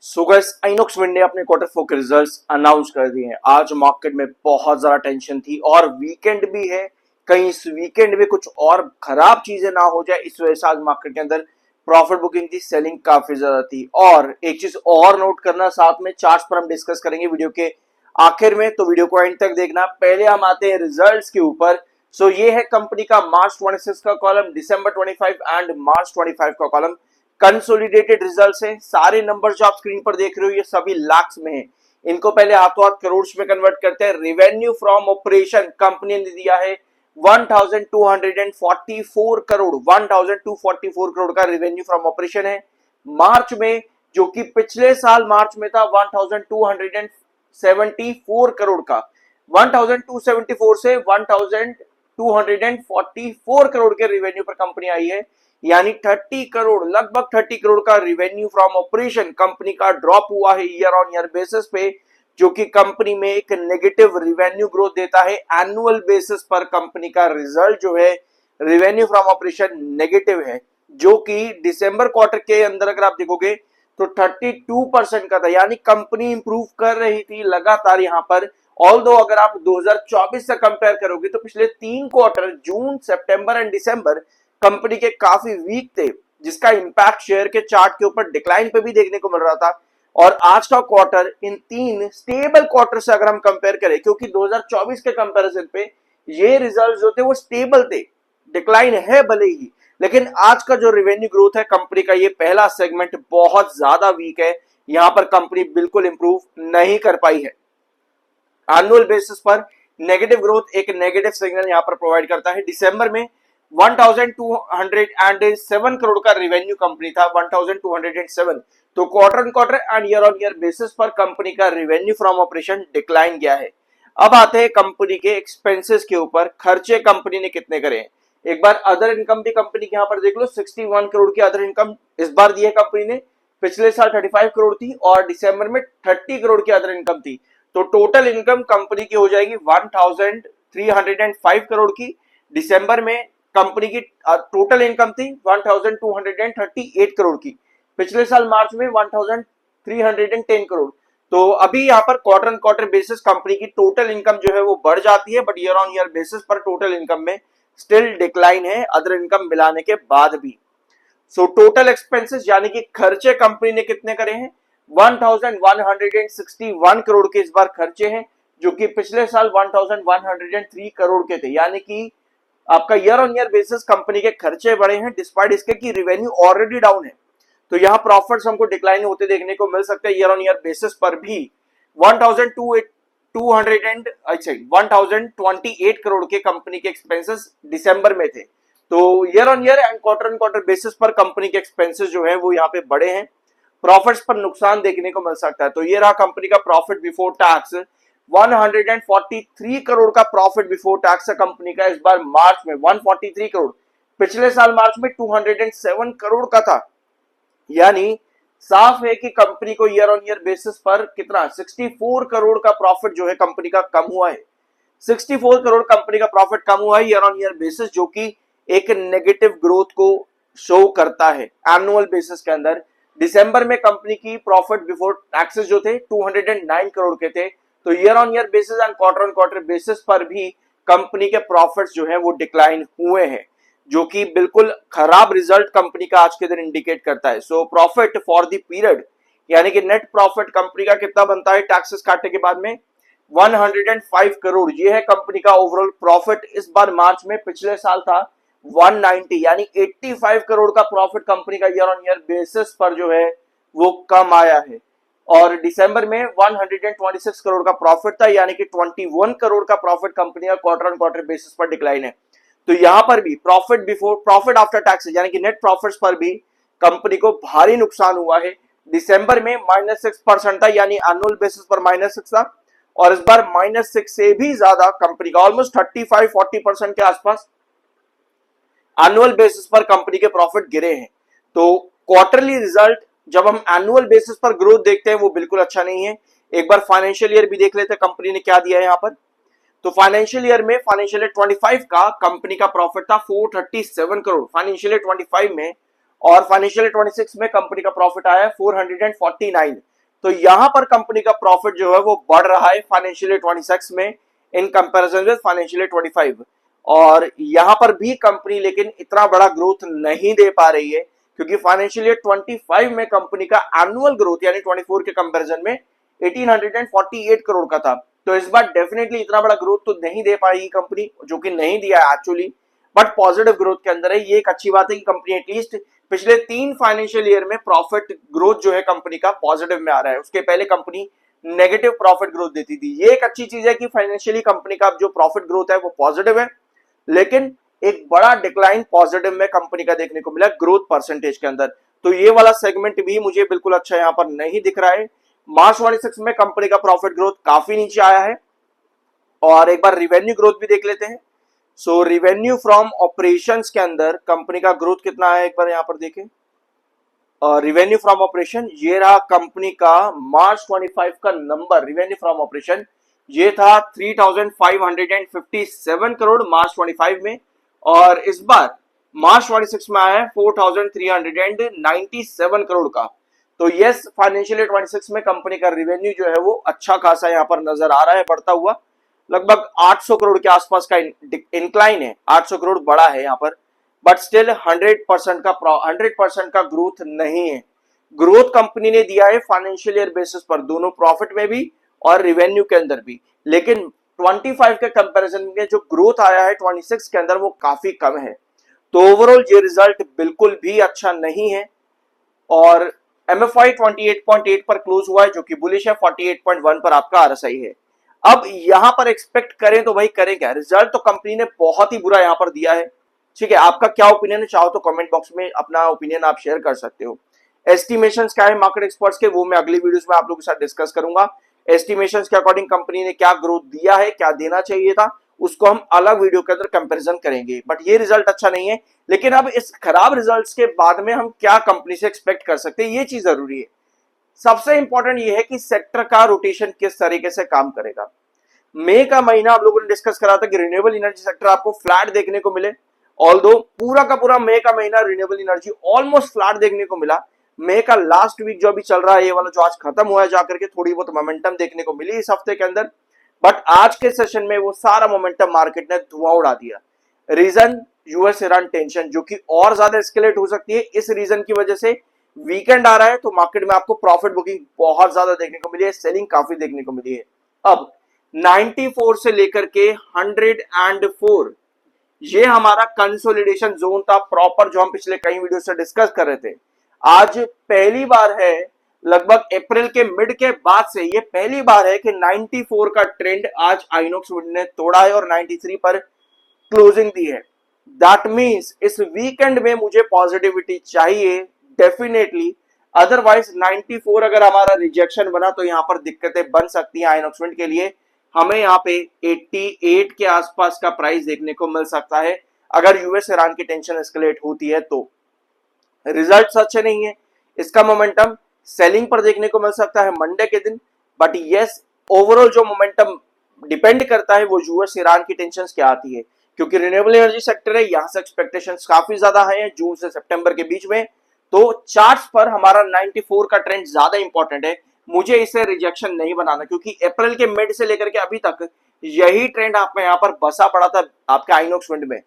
So guys INOX wind ने अपने quarter four के रिजल्ट्स अनाउंस कर दिए हैं। आज मार्केट में बहुत ज्यादा टेंशन थी और वीकेंड भी है, कहीं इस वीकेंड में कुछ और खराब चीजें ना हो जाए, इस वजह से आज मार्केट के अंदर प्रॉफिट बुकिंग की सेलिंग काफी ज्यादा थी। और एक चीज और नोट करना, साथ में चार्ट्स पर हम डिस्कस करेंगे वीडियो के आखिर में, तो वीडियो को एंड तक देखना। पहले हम आते हैं रिजल्ट्स के ऊपर। सो ये है कंपनी का मार्च 26 का कॉलम, दिसंबर 25 एंड मार्च 25 का कॉलम। कंसोलिडेटेड रिजल्ट्स हैं। सारे नंबर जो आप स्क्रीन पर देख रहे हो ये सभी लाख्स में हैं। इनको पहले हाथों हाथ करोड़ में कन्वर्ट करते हैं। रेवेन्यू फ्रॉम ऑपरेशन कंपनी ने दिया है 1244 करोड़, 1244 करोड़ का रेवेन्यू फ्रॉम ऑपरेशन है मार्च में, जो कि पिछले साल मार्च में था 1274 करोड़ का। 1274 से 1244 करोड़ के रेवेन्यू पर कंपनी आई है, यानी 30 करोड़, लगभग 30 करोड़ का रेवेन्यू फ्रॉम ऑपरेशन कंपनी का ड्रॉप हुआ है ईयर ऑन ईयर बेसिस पे, जो कि कंपनी में एक नेगेटिव रेवेन्यू ग्रोथ देता है। एनुअल बेसिस पर कंपनी का रिजल्ट जो है रेवेन्यू फ्रॉम ऑपरेशन नेगेटिव है, जो कि दिसंबर क्वार्टर के अंदर अगर आप देखोगे तो 32% का था, यानी कंपनी इंप्रूव कर रही थी लगातार यहाँ पर। ऑल्दो अगर आप 2024 से कंपेयर करोगे तो पिछले 3 quarter June, September and December company के काफी वीक थे, जिसका इंपैक्ट शेयर के चार्ट के ऊपर डिक्लाइन पे भी देखने को मिल रहा था। और आज का क्वार्टर इन 3 स्टेबल क्वार्टर से अगर हम कंपेयर करें, क्योंकि 2024 के कंपैरिजन पे ये रिजल्ट जो थे वो स्टेबल थे, डिक्लाइन है भले ही, लेकिन आज का जो रेवेन्यू ग्रोथ है कंपनी का, ये पहला सेगमेंट बहुत ज्यादा वीक है। यहां पर कंपनी बिल्कुल इंप्रूव नहीं कर पाई है। एनुअल बेसिस पर नेगेटिव ग्रोथ एक नेगेटिव सिग्नल यहां पर प्रोवाइड करता है। दिसंबर में 1207 करोड़ का रेवेन्यू कंपनी था, 1207। तो quarter on quarter and year on year basis पर कंपनी का रेवेन्यू फ्रॉम ऑपरेशन डिक्लाइन गया है। अब आते हैं कंपनी के एक्सपेंसेस के ऊपर। खर्चे कंपनी ने कितने करे हैं, एक बार अदर इनकम भी कंपनी के यहां पर देख लो। 61 करोड़ की अदर इनकम इस बार दी है कंपनी ने, पिछले साल 35 करोड़ थी और दिसंबर में 30 करोड़ की अदर इनकम थी। तो टोटल इनकम कंपनी की हो जाएगी 1305 करोड़ की। दिसंबर में कंपनी की टोटल इनकम थी 1238 करोड़ की, पिछले साल मार्च में 1310 करोड़। तो अभी यहाँ पर quarter on quarter basis company की टोटल इनकम जो है वो बढ़ जाती है, but year on year basis पर टोटल इनकम में स्टिल डिक्लाइन है अदर इनकम मिलाने के बाद भी। सो टोटल एक्सपेंसेस यानी कि खर्चे कंपनी ने कितने करे हैं, 1161 करोड़ के इस बार खर्चे हैं, जो कि पिछले साल 1103 करोड़ के थे। यानी कि आपका year on year basis company के खर्चे बढ़े हैं, डिस्पाइट इसके कि रेवेन्यू ऑलरेडी डाउन है। तो यहाँ प्रॉफिट्स हमको डिक्लाइन होते देखने को मिल सकते हैं ईयर ऑन ईयर बेसिस पर भी। 1028 करोड़ के कंपनी के एक्सपेंसेस दिसंबर में थे। तो ईयर ऑन क्वार्टर बेसिस पर कंपनी के एक्सपेंसेस जो है वो यहाँ पे बढ़े हैं, प्रॉफिट्स पर नुकसान देखने को मिल सकता है। तो ये रहा कंपनी का प्रॉफिट बिफोर टैक्स, 143 करोड़ का प्रॉफिट बिफोर टैक्स है कंपनी का इस बार मार्च में, 143 करोड़, पिछले साल मार्च में 207 करोड़ का था। यानी साफ है कि कंपनी को ईयर ऑन ईयर बेसिस पर कितना 64 करोड़ का प्रॉफिट जो है कंपनी का कम हुआ है। 64 करोड़ कंपनी का प्रॉफिट कम हुआ है ईयर ऑन ईयर बेसिस, जो कि एक नेगेटिव ग्रोथ को शो करता है एनुअल बेसिस के अंदर। दिसंबर में कंपनी की प्रॉफिट बिफोर टैक्सेस जो थे 209 करोड़ के थे। तो year on year basis and quarter on quarter basis पर भी कंपनी के प्रॉफिट्स जो है वो डिक्लाइन हुए हैं, जो कि बिल्कुल खराब रिजल्ट कंपनी का आज के दिन इंडिकेट करता है। So profit for the period यानी कि नेट प्रॉफिट कंपनी का कितना बनता है टैक्सेस काटने के बाद में, 105 करोड़। ये है कंपनी का ओवरऑल प्रॉफिट इस बार मार्च में, पिछले साल था 190, यानी 85 करोड़ का प्रॉफिट कंपनी का ईयर ऑन ईयर बेसिस पर जो है वो कम आया है। और दिसंबर में 126 करोड़ का प्रॉफिट था, यानी कि 21 करोड़ का प्रॉफिट कंपनी का क्वार्टर ऑन क्वार्टर बेसिस पर डिक्लाइन है। तो यहां पर भी प्रॉफिट आफ्टर टैक्स यानी कि नेट प्रॉफिट्स पर भी कंपनी को भारी नुकसान हुआ है। दिसंबर में -6% था, यानी एनुअल बेसिस पर -6 था, और इस बार -6 से भी ज्यादा कंपनी का ऑलमोस्ट 35-40% के आसपास एनुअल बेसिस पर कंपनी के प्रॉफिट गिरे हैं। तो क्वार्टरली रिजल्ट जब हम एनुअल बेसिस पर ग्रोथ देखते हैं वो बिल्कुल अच्छा नहीं है। एक बार फाइनेंशियल ईयर भी देख लेते हैं कंपनी ने क्या दिया है यहाँ पर। तो फाइनेंशियल ईयर में, फाइनेंशियल ईयर 25 का कंपनी का प्रॉफिट था 437 करोड़ फाइनेंशियल ईयर 25 में, और फाइनेंशियल ईयर 26 में कंपनी का प्रॉफिट आया 449। तो यहां पर कंपनी का प्रॉफिट जो है वो बढ़ रहा है फाइनेंशियल ईयर 26 में in comparison with financial year 25। और यहां पर भी कंपनी लेकिन इतना बड़ा ग्रोथ नहीं दे पा रही है, क्योंकि फाइनेंशियल ईयर 25 में कंपनी का एनुअल ग्रोथ यानी 24 के कंपैरिजन में 1848 करोड़ का था। तो इस बार डेफिनेटली इतना बड़ा ग्रोथ तो नहीं दे पाएगी कंपनी, जो कि नहीं दिया है एक्चुअली, बट पॉजिटिव ग्रोथ के अंदर है। ये एक अच्छी बात है कि कंपनी एटलीस्ट पिछले 3 फाइनेंशियल ईयर में प्रॉफिट ग्रोथ जो है कंपनी का पॉजिटिव में आ रहा है। उसके पहले कंपनी नेगेटिव प्रॉफिट ग्रोथ देती थी। ये एक अच्छी चीज है कि फाइनेंशियली कंपनी का जो प्रॉफिट ग्रोथ है वो पॉजिटिव है, लेकिन एक बड़ा डिक्लाइन पॉजिटिव में कंपनी का देखने को मिला ग्रोथ परसेंटेज के अंदर। तो ये वाला सेगमेंट भी मुझे बिल्कुल अच्छा यहां पर नहीं दिख रहा है। मार्च 26 में कंपनी का प्रॉफिट ग्रोथ काफी नीचे आया है। और एक बार रिवेन्यू ग्रोथ भी देख लेते हैं। सो रिवेन्यू फ्रॉम ऑपरेशंस के अंदर कंपनी का ग्रोथ कितना है, एक बार यहां पर देखें। रिवेन्यू फ्रॉम ऑपरेशन, ये रहा कंपनी का मार्च 25 का नंबर। रिवेन्यू फ्रॉम ऑपरेशन ये था 3557 करोड़ मार्च 25 में, और इस बार मार्च 26 में आया है 4397 करोड़ का। तो यस, फाइनेंशियल ईयर 26 में कंपनी का रिवेन्यू जो है वो अच्छा खासा यहां पर नजर आ रहा है, बढ़ता हुआ लगभग 800 करोड़ के आसपास का इंक्लाइन है। 800 करोड़ बड़ा है यहां पर, बट स्टिल 100% का ग्रोथ नहीं है। ग्रोथ कंपनी ने दिया है फाइनेंशियल ईयर बेसिस पर, दोनों प्रॉफिट में भी और रिवेन्यू के अंदर भी, लेकिन 25 के कंपैरिजन में जो ग्रोथ आया है 26 के अंदर वो काफी कम है। तो ओवरऑल ये रिजल्ट बिल्कुल भी अच्छा नहीं है। और MFI 28.8 पर क्लोज हुआ है, जो कि बुलिश है। 48.1 पर आपका RSI है। अब यहां पर एक्सपेक्ट करें तो भाई करें क्या, रिजल्ट तो कंपनी ने बहुत ही बुरा यहां पर दिया है। ठीक है, आपका क्या ओपिनियन है, चाहो तो कमेंट बॉक्स में अपना ओपिनियन आप शेयर कर सकते हो। एस्टिमेशंस क्या है मार्केट एक्सपर्ट्स के, वो मैं अगली वीडियोस में आप लोगों के साथ डिस्कस करूंगा। एस्टिमेशंस के अकॉर्डिंग कंपनी ने क्या ग्रोथ दिया है, क्या देना चाहिए था, उसको हम अलग वीडियो के अंदर कंपैरिजन करेंगे। बट ये रिजल्ट अच्छा नहीं है। लेकिन अब इस खराब रिजल्ट्स के बाद में हम क्या कंपनी से एक्सपेक्ट कर सकते हैं, ये चीज जरूरी है। सबसे इंपॉर्टेंट ये है कि सेक्टर का रोटेशन किस तरीके से काम करेगा। मई का महीना आप लोगों ने डिस्कस करा था कि रिन्यूएबल एनर्जी सेक्टर आपको फ्लैट देखने को मिले। ऑल्दो पूरा का पूरा मई का महीना रिन्यूएबल एनर्जी ऑलमोस्ट फ्लैट देखने को मिला। मई का लास्ट वीक जो अभी चल रहा है, ये वाला जो आज खत्म हुआ है, जाकर के थोड़ी बहुत मोमेंटम देखने को मिली इस हफ्ते के अंदर। बट आज के सेशन में वो सारा मोमेंटम मार्केट ने धुआं उड़ा दिया। रीजन यूएस ईरान टेंशन, जो कि और ज्यादा एस्केलेट हो सकती है। इस रीजन की वजह से वीकेंड आ रहा है, तो मार्केट में आपको प्रॉफिट बुकिंग बहुत ज्यादा देखने को मिली है, सेलिंग काफी देखने को मिली है। अब 94 से लेकर के 104 ये हमारा कंसोलिडेशन जोन था प्रॉपर, जो हम पिछले कई वीडियो से डिस्कस कर रहे थे। आज पहली बार है, लगभग अप्रैल के मिड के बाद से ये पहली बार है कि 94 का ट्रेंड आज आइनॉक्स ने तोड़ा है और 93 पर क्लोजिंग दी है। दैट मींस इस वीकेंड में मुझे पॉजिटिविटी चाहिए डेफिनेटली, अदरवाइज 94 अगर हमारा रिजेक्शन बना तो यहां पर दिक्कतें बन सकती हैं आइनॉक्स के लिए। हमें यहाँ पे 88 के आसपास का प्राइस देखने को मिल सकता है अगर यूएस ईरान की टेंशन एस्केलेट होती है तो। रिजल्ट्स अच्छे नहीं है, इसका मोमेंटम सेलिंग पर देखने को मिल सकता है मंडे के दिन। बट यस, ओवरऑल जो मोमेंटम डिपेंड करता है वो यूएस ईरान की टेंशन क्या आती है, क्योंकि रिन्यूएबल एनर्जी सेक्टर है, यहां से एक्सपेक्टेशंस काफी ज्यादा है जून से सितंबर के बीच में। तो चार्ट्स पर हमारा 94 का ट्रेंड ज्यादा इंपॉर्टेंट है। मुझे इसे रिजेक्शन नहीं बनाना, क्योंकि अप्रैल के मिड से लेकर के अभी तक यही ट्रेंड आप यहाँ पर बसा पड़ा था आपके आइनॉक्स विंड में,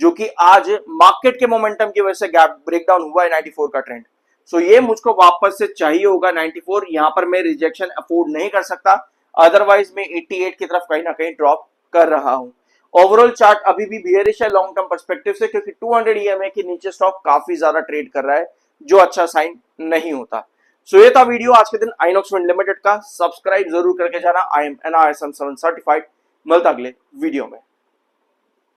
जो कि आज मार्केट के मोमेंटम की वजह से गैप ब्रेकडाउन हुआ है 94 का ट्रेंड। सो ये मुझको वापस से चाहिए होगा 94। यहां पर मैं रिजेक्शन अफोर्ड नहीं कर सकता, अदरवाइज मैं 88 की तरफ कहीं ना कहीं ड्रॉप कर रहा हूं। ओवरऑल चार्ट अभी भी बियरिश है लॉन्ग टर्म पर्सपेक्टिव से, क्योंकि 200 EMA के नीचे स्टॉक काफी ज्यादा ट्रेड कर रहा है, जो अच्छा साइन नहीं होता। सो ये था वीडियो आज के दिन आइनॉक्स विंड लिमिटेड का। सब्सक्राइब जरूर करके जाना। I am NISM 7 certified. मिलता अगले वीडियो में।